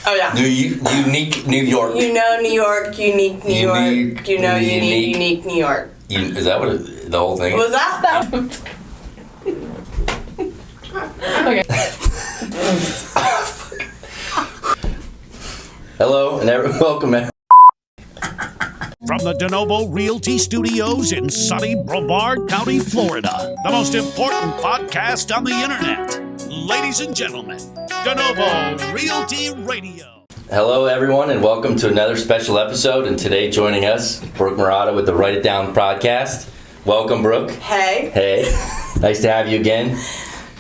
Oh yeah. Unique New York. You know New York, unique New York. You know unique New York. Is that what the whole thing is? Was that? Okay. Hello and welcome. From the Denovo Realty Studios in sunny Brevard County, Florida, the most important podcast on the internet. Ladies and gentlemen, Denovo Realty Radio. Hello everyone and welcome to another special episode, and today joining us, Brooke Maratta with the Write It Down podcast. Welcome, Brooke. Hey. Hey. Nice to have you again.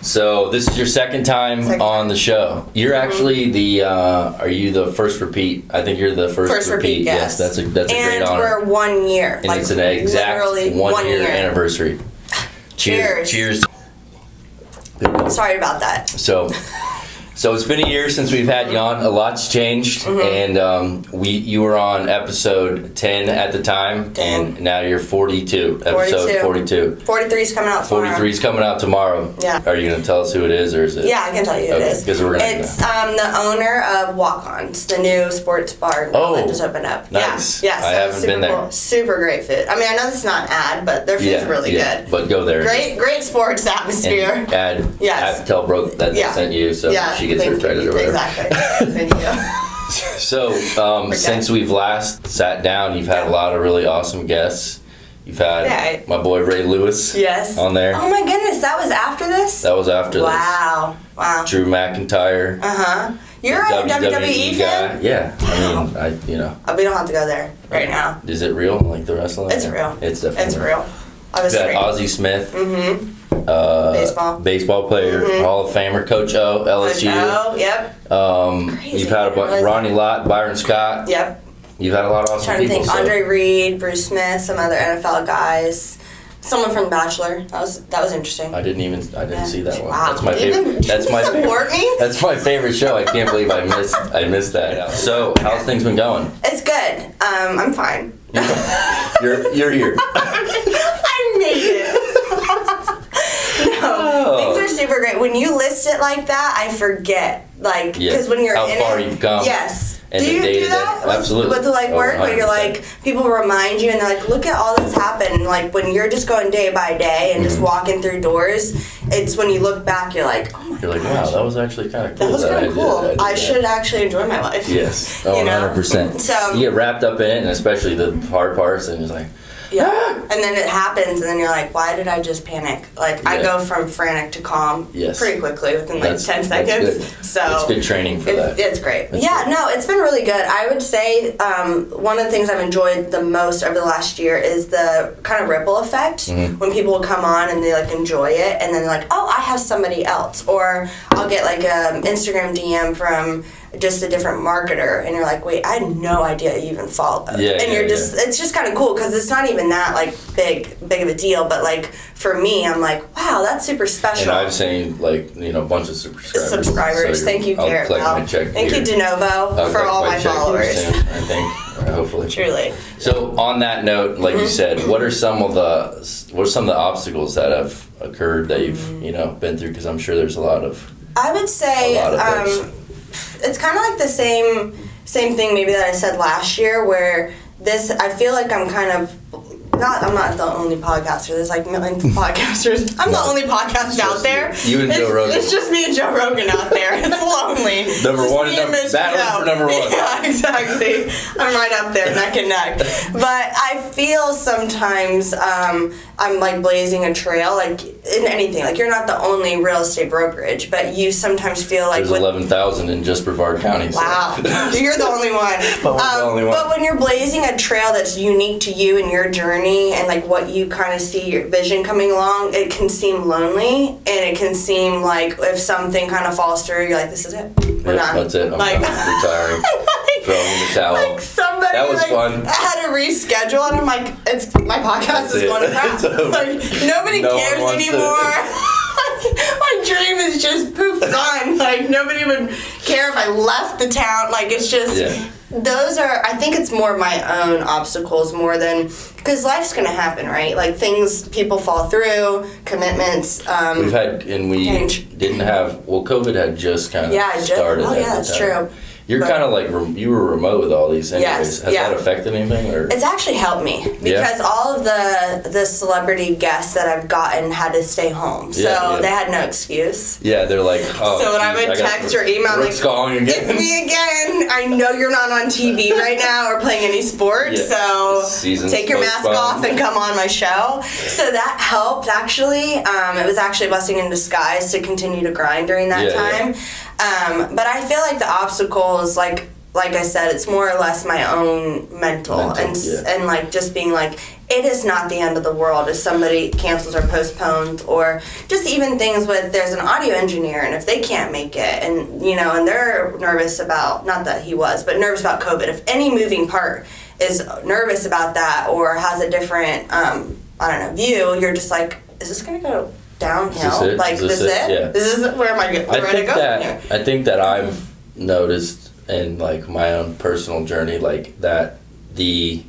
So this is your second time on the show. You're actually the, are you the first repeat? I think you're the first repeat. Yes. That's a great honor. And we're 1 year. And it's an exact 1 year anniversary. Cheers. Cheers. Sorry about that. So it's been a year since we've had you on. A lot's changed, and you were on episode 10 at the time, and now you're 42. Episode 42. 43 is coming out tomorrow. 43 is coming out tomorrow. Yeah. Are you going to tell us who it is, or is it? Yeah, I can tell you who it is. It's the owner of Walk-Ons, the new sports bar that just opened up. Nice. Yeah. I haven't been there. Cool. Super great food. I mean, I know this is not an ad, but their food's really good. But go there. Great sports atmosphere. And tell Brooke that they sent you, so she gets her credit or whatever. Exactly. Thank you. So, since we've last sat down, you've had a lot of really awesome guests. You've had my boy Ray Lewis on there. Oh my goodness, that was after this? That was after this. Wow. Drew McIntyre. You're a WWE fan? Guy. Yeah. I mean, we don't have to go there right now. Is it real, like the wrestling? It's real. It's definitely real. You've got Ozzie Smith. Baseball player, Hall of Famer, Coach O, LSU. Coach O, yep. You've had Ronnie Lott, Byron Scott. Yep. You've had a lot of awesome people. I'm trying to think. Andre Reed, Bruce Smith, some other NFL guys. Someone from The Bachelor. That was interesting. I didn't see that one. Wow. That's my favorite. That's my favorite. Me? That's my favorite show. I can't believe I missed that. So, how's things been going? It's good. I'm fine. You're here. I made it. No, things are super great. When you list it like that, I forget. Because when you're how far you've come. Yes. And do you do that? Absolutely. With the work, where you're people remind you, and they're like, look at all this happened. Like when you're just going day by day and just walking through doors, it's when you look back, you're like, oh my gosh. You're like, wow, that was actually kind of cool. That was kind of cool. I should actually enjoy my life. Yes. Oh, 100%. So you get wrapped up in it, and especially the hard parts, and it's like, and then it happens, and then you're like, why did I just panic? I go from frantic to calm pretty quickly within 10 seconds. So it's good training for that. It's great. It's been really good. I would say one of the things I've enjoyed the most over the last year is the kind of ripple effect when people will come on and they enjoy it, and then they're like, oh, I have somebody else, or I'll get an Instagram DM from just a different marketer, and you're like, wait, I had no idea you even followed. It's just kind of cool, because it's not even that big of a deal, but for me, I'm like, wow, that's super special. And I've seen a bunch of subscribers. So thank you, Garrett. Thank you, Denovo, for all my followers. Soon, I think, hopefully. Truly. So on that note, you said, what are some of the obstacles that have occurred that you've been through? Because I'm sure there's a lot of. I would say it's kind of the same thing maybe that I said last year, where I feel like I'm kind of I'm not the only podcaster. There's millions of podcasters. I'm the only podcast out there. You and Joe Rogan. It's just me and Joe Rogan out there. It's lonely. Battling for number one. Yeah, exactly. I'm right up there, neck and neck. But I feel sometimes I'm blazing a trail, in anything. You're not the only real estate brokerage, but you sometimes feel there's 11,000 in just Brevard County. So. Wow. You're the only one. But when you're blazing a trail that's unique to you and your journey, and what you kind of see your vision coming along, it can seem lonely, and it can seem if something kind of falls through, you're like, this is it. We're done. That's it. I'm retiring. Throwing in the towel. Somebody that was fun. had to reschedule, and I'm like, my podcast is going to crap. Nobody cares anymore. My dream is just poof gone. Nobody would care if I left the town. It's just those are. I think it's more my own obstacles more than, because life's gonna happen, right? Things, people fall through, commitments. We didn't have. Well, COVID had just kind of started. Oh yeah, that's true. You're kind of like, you were remote with all these anyways. Yes, Has that affected anything? Or? It's actually helped me because all of the celebrity guests that I've gotten had to stay home. So they had no excuse. Yeah, they're like, oh. So when I would text or email, like, it's me again. I know you're not on TV right now or playing any sports, so take your mask off and come on my show. So that helped, actually. It was actually a blessing in disguise to continue to grind during that time. But I feel like the obstacles, like I said, it's more or less my own mental and like just being like, it is not the end of the world if somebody cancels or postpones, or just even things with, there's an audio engineer and if they can't make it, and and they're nervous about, not that he was, but nervous about COVID. If any moving part is nervous about that or has a different view, you're just like, is this gonna go downhill? Is this it? Yeah. This is where am I going to go from here? I think that I've noticed in like my own personal journey, like that the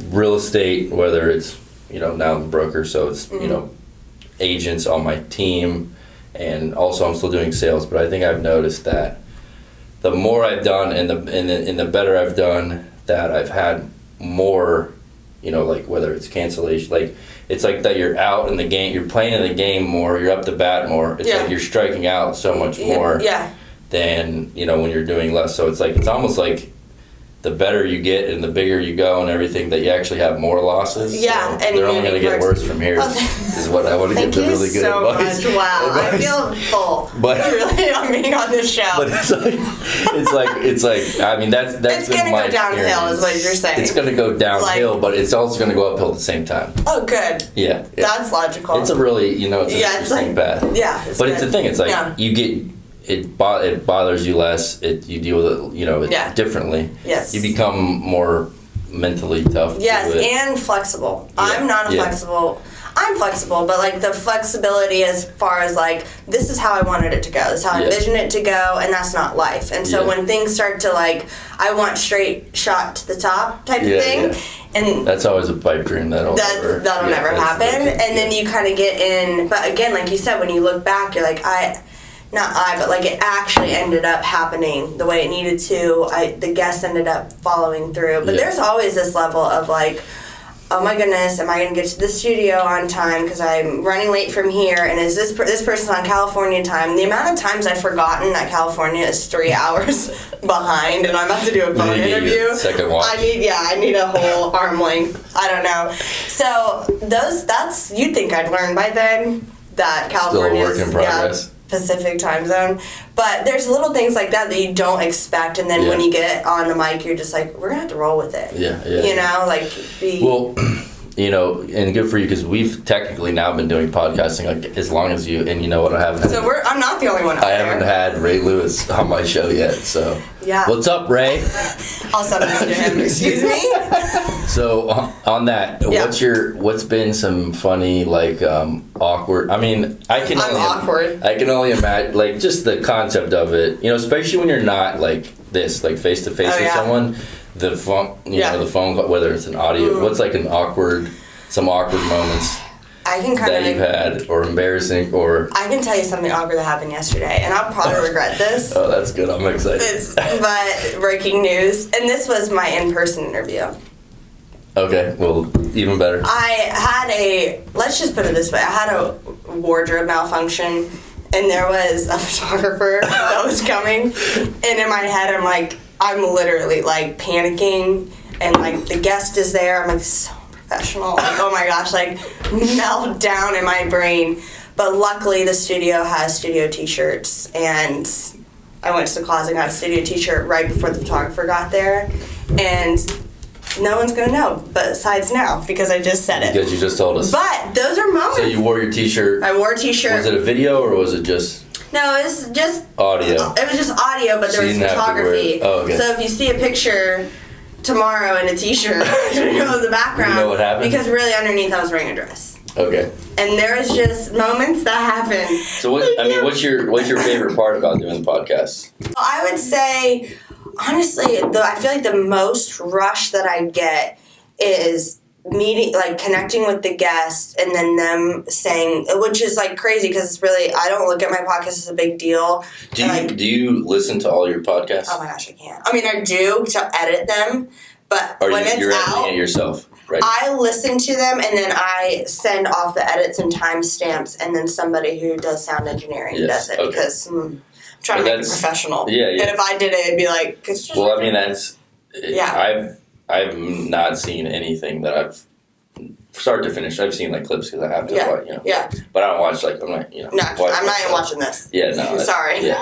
real estate, whether it's now I'm a broker, so it's agents on my team, and also I'm still doing sales. But I think I've noticed that the more I've done and the better I've done, that I've had more, like whether it's cancellation, like. It's like that you're out in the game, you're playing in the game more, you're up to bat more. It's like you're striking out so much more than, when you're doing less. So it's like, it's almost like the better you get and the bigger you go and everything, that you actually have more losses. Yeah. So and they're only going to get worse from here is what I want to give them really good advice. Much. Wow. I feel full. But really, I'm being on this show. But it's like I mean, that's it's going to go downhill is what you're saying. It's going to go downhill, but it's also going to go uphill at the same time. Oh, good. Yeah. That's logical. It's a really, it's an interesting path. Yeah. But it's the thing, it's like you get, it bothers you less. You deal with it, differently. Yes. You become more mentally tough. Yes, and flexible. Yeah. I'm not flexible. I'm flexible, but like the flexibility as far as like, this is how I wanted it to go. This is how I envisioned it to go, and that's not life. And so when things start to like, I want straight shot to the top type of thing. And that's always a pipe dream. That'll never happen. And then you kind of get in, but again, like you said, when you look back, you're like, but like it actually ended up happening the way it needed to. The guests ended up following through. But there's always this level of like, oh my goodness, am I going to get to the studio on time because I'm running late from here, and is this person's on California time? The amount of times I've forgotten that California is 3 hours behind and I'm about to do a phone interview. Second watch. I need a whole arm length. I don't know. So you'd think I'd learn by then that California is still a work in progress. Pacific time zone, but there's little things like that you don't expect, and then when you get on the mic, you're just like, we're gonna have to roll with it. And good for you, because we've technically now been doing podcasting like as long as you, and you know what, I'm not the only one out there. I haven't had Ray Lewis on my show yet, so what's up, Ray? I'll send this to him. Excuse me. So on that, what's been some funny, like awkward? I mean, awkward. I can only imagine, like, just the concept of it. Especially when you're not like this, like face to face with someone. The phone, the phone call, whether it's an audio. What's like some awkward moments that you've had, or embarrassing, or? I can tell you something awkward that happened yesterday, and I'll probably regret this. Oh, that's good. I'm excited. But breaking news, and this was my in-person interview. Okay, well, even better. Let's just put it this way, I had a wardrobe malfunction, and there was a photographer that was coming, and in my head, I'm literally like panicking, and like the guest is there, I'm like so professional, like oh my gosh, like melt down in my brain. But luckily the studio has studio t-shirts, and I went to the closet and got a studio t-shirt right before the photographer got there, and no one's gonna know besides now because I just said it. Because you just told us. But those are moments. So you wore your t-shirt. I wore a t-shirt. Was it a video or was it just? No, it was just audio. It was just audio, but there was photography. Okay. So if you see a picture tomorrow in a t-shirt, you know the background. You know what happened? Because really underneath I was wearing a dress. Okay. And there was just moments that happened. So what's your favorite part about doing the podcast? Well, I would say, honestly, I feel like the most rush that I get is meeting, like connecting with the guest, and then them saying, which is like crazy because it's really, I don't look at my podcast as a big deal. Do you listen to all your podcasts? Oh my gosh, I can't. I mean, I do to edit them, but when you're it's editing out, it yourself, right? I listen to them and then I send off the edits and timestamps, and then somebody who does sound engineering does it because I'm trying to make it professional. Yeah. And if I did it, it'd be like, well, I mean, I've not seen anything that I've start to finish. I've seen like clips because I have to watch, but I don't watch I'm not, No, I'm not even watching this. Yeah, no. Sorry. Yeah,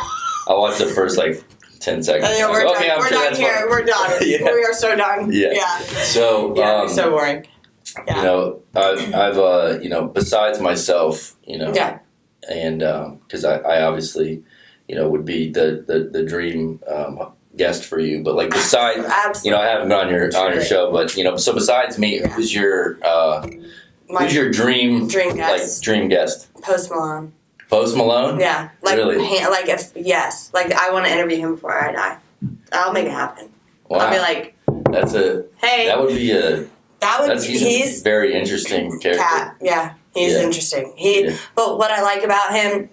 I'll watch the first 10 seconds. We're done. We're done here. We're done. We are so done. Yeah. So so boring. Yeah. I've besides myself, and because I obviously, would be the dream guest for you, but besides, absolutely. I haven't been on your show, but so besides me, who's your dream guest? Dream guest? Post Malone. Post Malone? Yeah. Really? I want to interview him before I die. I'll make it happen. Wow. I'll be like, hey. That would be he's a very interesting character. Yeah. He's interesting. But what I like about him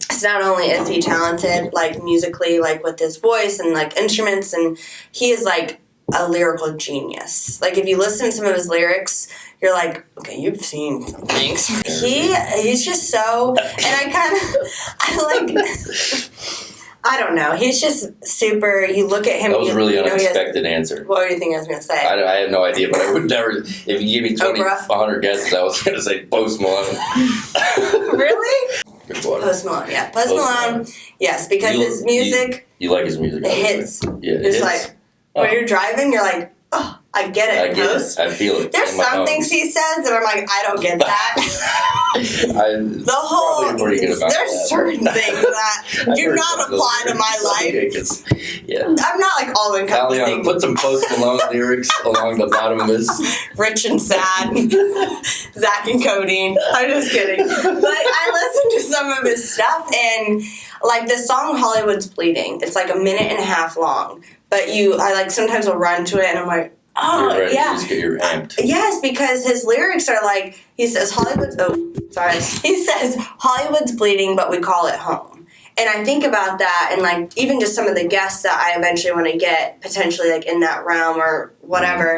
is not only is he talented, musically, with his voice and instruments, and he is a lyrical genius. If you listen to some of his lyrics, you're like, okay, you've seen some things. He's just so, and I don't know. He's just super. You look at him. That was a really unexpected answer. What do you think I was going to say? I have no idea, but I would never. If you gave me 100 guesses, I was going to say Post Malone. Really? Post Malone, yeah. Post Malone, yes, because his music. You like his music? It hits. Yeah, it's when you're driving, you're like, oh, I get it. I get it. I feel it. There's some things he says that I'm like, I don't get that. There's certain things that do not apply to my life. I'm not all encompassing. Put some Post Malone lyrics along the bottom of this. Rich and sad. Zach and codeine. I'm just kidding. But I listened to some of his stuff, and the song Hollywood's Bleeding, it's a minute and a half long. But I sometimes will run to it and I'm like, oh, you're ready. yeah. You're amped. Yes, because his lyrics are he says he says Hollywood's bleeding, but we call it home. And I think about that, and even just some of the guests that I eventually want to get potentially in that realm or whatever,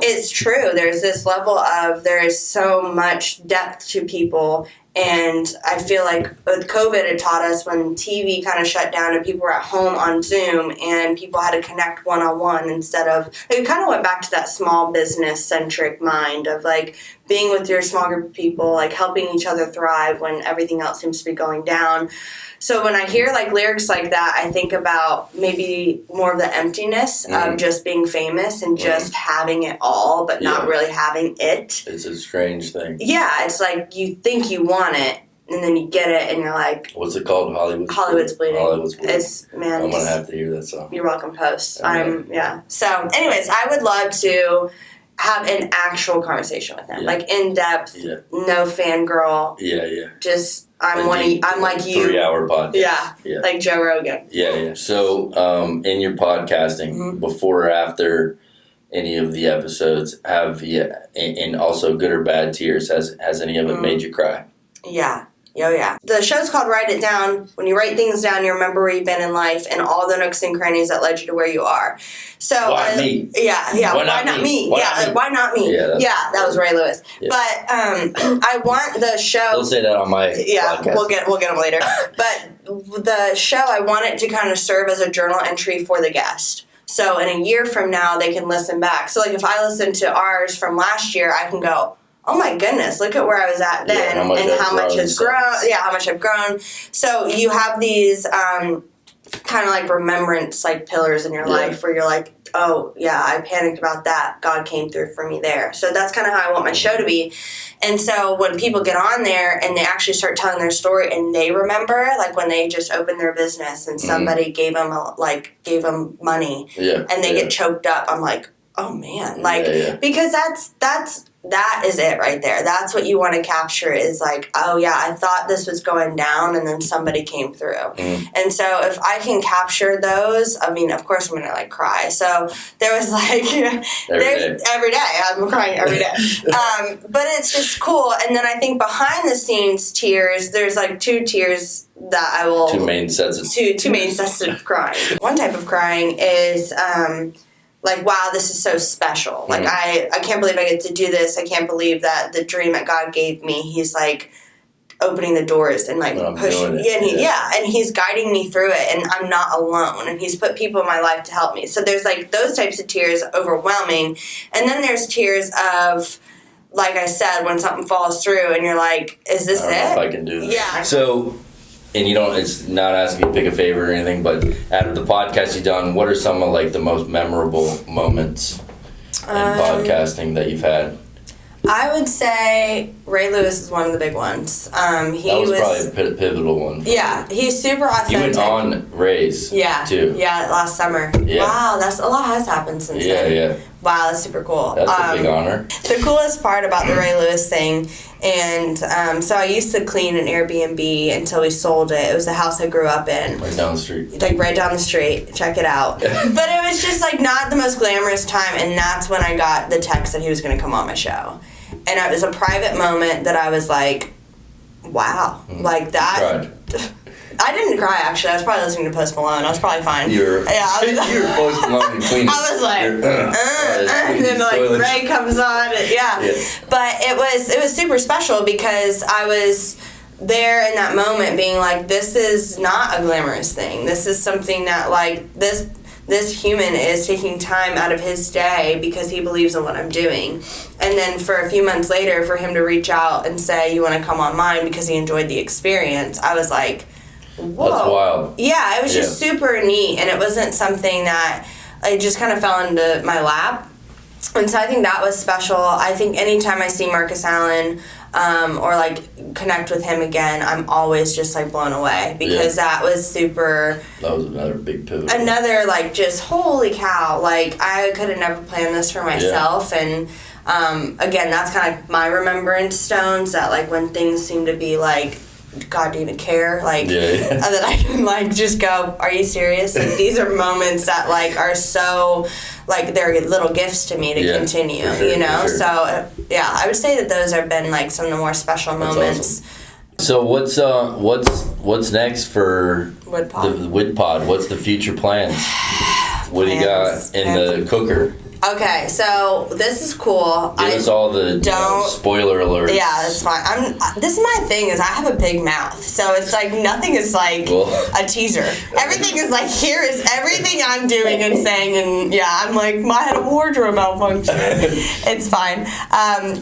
it's true. There's this level of, there is so much depth to people. And I feel with COVID, it taught us when TV kind of shut down and people were at home on Zoom and people had to connect one-on-one instead of, it kind of went back to that small business-centric mind of being with your small group of people, helping each other thrive when everything else seems to be going down. So when I hear lyrics like that, I think about maybe more of the emptiness of just being famous and just having it all, but not really having it. It's a strange thing. Yeah, it's you think you want it, and then you get it, and you're like... What's it called? Hollywood's Bleeding. Hollywood's Bleeding. I'm going to have to hear that song. You're welcome, Post. So, anyways, I would love to have an actual conversation with him. In depth, no fangirl. Yeah. Just... I'm like you. 3-hour podcast. Yeah. Like Joe Rogan. Yeah. So, in your podcasting, before or after any of the episodes, and also good or bad tears, has any of it made you cry? Yeah. Oh, yeah. The show's called Write It Down. When you write things down, you remember where you've been in life and all the nooks and crannies that led you to where you are. So, why me? Yeah. Why not me? Why not me? Yeah, that was Ray Lewis. Yeah. But I want the show. They'll say that on my podcast. We'll get them later. But the show, I want it to kind of serve as a journal entry for the guest. So in a year from now, they can listen back. So if I listen to ours from last year, I can go, oh my goodness, look at where I was at then and how much has grown. Yeah, how much I've grown. So you have these kind of remembrance pillars in your life where you're like, oh yeah, I panicked about that. God came through for me there. So that's kind of how I want my show to be. And so when people get on there and they actually start telling their story and they remember, when they just opened their business and somebody gave them money and they get choked up, I'm like, oh man, because that is it right there. That's what you want to capture is like, oh yeah, I thought this was going down and then somebody came through. And so if I can capture those, I mean, of course I'm going to like cry. So there was like, every day, I'm crying every day. But it's just cool. And then I think behind the scenes tears, there's like 2 tears that I will... Two main sets of crying. One type of crying is... like, wow, this is so special. Like, I can't believe I get to do this. I can't believe that the dream that God gave me, he's, like, opening the doors and, like, pushing. And he's guiding me through it, and I'm not alone. And he's put people in my life to help me. So there's, like, those types of tears, overwhelming. And then there's tears of, like I said, when something falls through, and you're like, is this it? I don't know if I can do this. Yeah. So... And you don't, it's not asking you to pick a favorite or anything, but out of the podcast you've done, what are some of like the most memorable moments in podcasting that you've had? I would say Ray Lewis is one of the big ones. He that was probably a pivotal one. Yeah, he's super authentic. You went on Ray's too. Yeah, last summer. Yeah. Wow, a lot has happened since then. Yeah. Wow, that's super cool. That's a big honor. The coolest part about the Ray Lewis thing, and so I used to clean an Airbnb until we sold it. It was the house I grew up in. Right down the street. Like right down the street. Check it out. But it was just like not the most glamorous time, and that's when I got the text that he was going to come on my show. And it was a private moment that I was like, wow. Like that. You cried. I didn't cry, actually. I was probably listening to Post Malone. I was probably fine. You were Post Malone and cleaning. I was like, and then like toilets. Ray comes on. And, yeah. But it was super special because I was there in that moment being like, this is not a glamorous thing. This is something that like this human is taking time out of his day because he believes in what I'm doing. And then for a few months later, for him to reach out and say, you want to come on mine because he enjoyed the experience, I was like, whoa. That's wild. Yeah, it was just super neat, and it wasn't something that it just kind of fell into my lap. And so I think that was special. I think anytime I see Marcus Allen or like connect with him again, I'm always just like blown away because that was super. That was another big pivot. Another like just holy cow! Like I could have never planned this for myself, and again, that's kind of my remembrance stones. That like when things seem to be like, God, do you even care? Like, that I can, like, just go, are you serious? Like, these are moments that, like, are so, like, they're little gifts to me to continue, you know? So, I would say that those have been, like, some of the more special moments. Awesome. So, what's next for WidPod? The WidPod? What's the future plans? What do you got in the cooker? Okay, so this is cool. Give us all the spoiler alerts. Yeah, that's fine. This is my thing is I have a big mouth, so it's like nothing is like a teaser. Everything is like here is everything I'm doing and saying, and I'm like I had a wardrobe malfunction. It's fine.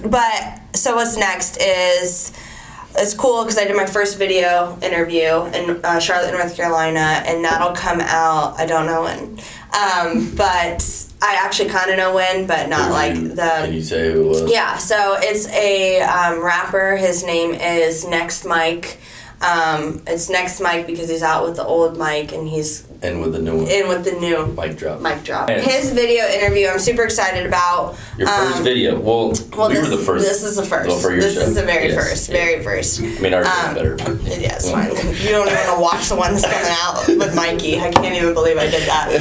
But so what's next is. It's cool because I did my first video interview in Charlotte, North Carolina, and that'll come out, I don't know when. But I actually kind of know when, but not Can you say who it was? Yeah, so it's a rapper. His name is Next Mike. It's Next Mike because he's out with the old mic and he's in with the new one. In with the new mic drop. His video interview I'm super excited about. Your first video. Well, we were the first. This is the first. Well, for your this show. is the very first. Very first. I mean, ours is better. Yeah, it's fine. You don't even want to watch the one that's coming out with Mikey. I can't even believe I did that.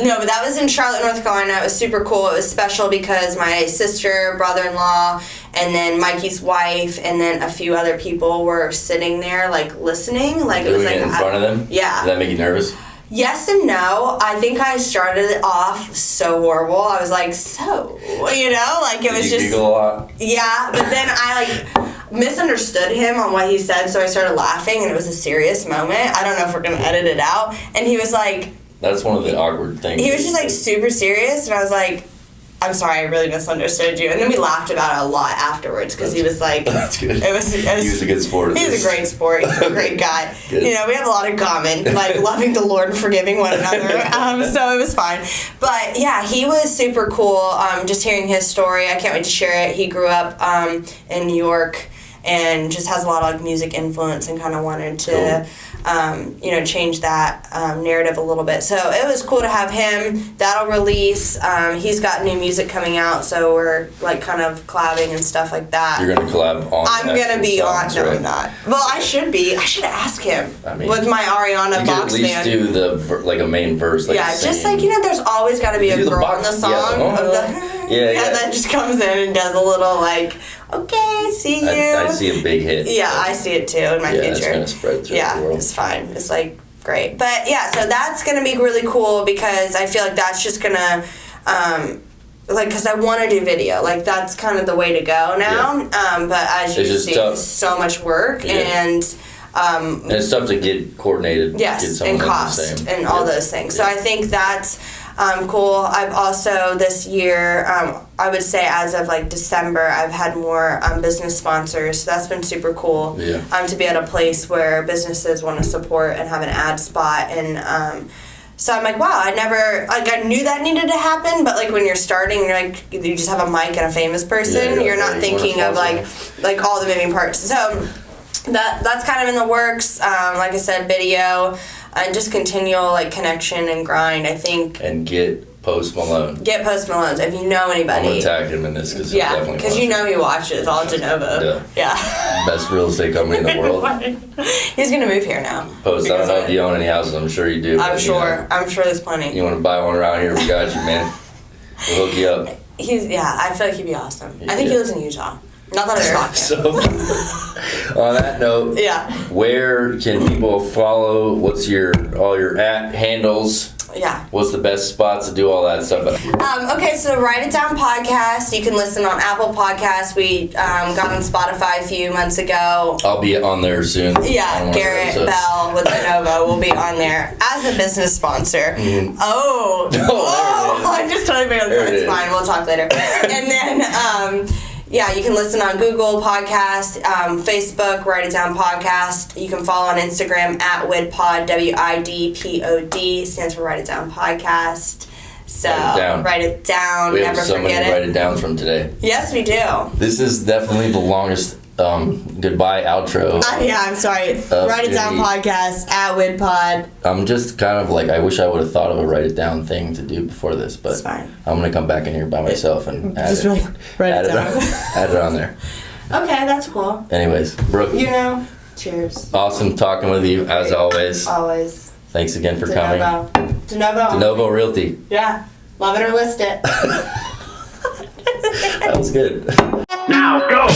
No, but that was in Charlotte, North Carolina. It was super cool. It was special because my sister, brother-in-law, and then Mikey's wife, and then a few other people were sitting there, like, listening. Like, it was like in front of them? Yeah. Did that make you nervous? Yes and no. I think I started it off so horrible. I was like, like it was Did you just. Giggle a lot? Yeah, but then I misunderstood him on what he said, so I started laughing, and it was a serious moment. I don't know if we're gonna edit it out. And he was like. That's one of the awkward things. He was just like super serious, and I was like. I'm sorry, I really misunderstood you. And then we laughed about it a lot afterwards because he was like... That's good. He was a good sport. He's a great sport. He's a great guy. Good. You know, we have a lot in common, like loving the Lord and forgiving one another. So it was fine. But yeah, he was super cool. Just hearing his story, I can't wait to share it. He grew up in New York and just has a lot of music influence and kind of wanted to change that narrative a little bit. So it was cool to have him. That'll release. He's got new music coming out, so we're like kind of collabing and stuff like that. You're gonna collab on. I'm gonna be songs, on. No, right? I'm not. Well, I should be. I should ask him with my Ariana you box could at least band. do the a main verse. Like just like there's always got to be a girl in the song of the that just comes in and does a little like, okay, see you. I see a big hit. Yeah, I see it too in my future. Yeah, it's gonna spread through the world. It's fine. It's like great, but yeah, so that's gonna be really cool because I feel like that's just gonna. Because I want to do video, like that's kind of the way to go now. But as you see, it's so much work and it's tough to get coordinated. Yes, and cost and all those things. So I think that's cool. I've also this year, I would say as of like December, I've had more business sponsors. So that's been super cool. To be at a place where businesses want to support and have an ad spot and. So I'm like, wow, I knew that needed to happen, but like when you're starting, you're like, you just have a mic and a famous person. You're not thinking of like all the moving parts. So that's kind of in the works. Like I said, video and just continual like connection and grind. I think. And get Post Malone. Get Post Malone if you know anybody. I'm gonna tag him in this because because you know he watches all Denovo. Yeah. Best real estate company in the world. He's gonna move here now. Post. I don't know if you own any houses. I'm sure you do. I'm sure. I'm sure there's plenty. You want to buy one around here? We got you, man. We'll hook you up. I feel like he'd be awesome. I think he lives in Utah. Not that I stalked him. On that note, where can people follow? What's all your handles? Yeah. What's the best spots to do all that stuff? Okay, so Write It Down podcast. You can listen on Apple Podcasts. We got on Spotify a few months ago. I'll be on there soon. Yeah, Garrett Bell with Denovo will be on there as a business sponsor. Oh, I just totally made it. It's fine. We'll talk later. And then. You can listen on Google Podcast, Facebook, Write It Down Podcast. You can follow on Instagram at WidPod, WIDPOD, stands for Write It Down Podcast. So, write it down. We never have so forget many it. Write It Downs from today. Yes, we do. This is definitely the longest goodbye outro. I'm sorry. Write It Down Podcast at WidPod. I'm just kind of like, I wish I would have thought of a Write It Down thing to do before this, but it's fine. I'm going to come back in here by myself and add write it down. Add it on there. Okay, that's cool. Anyways, Brooke. Cheers. Awesome talking with you, as always. Always. Thanks again for coming. Denovo Realty. Yeah. Love it or list it. That was good. Now go!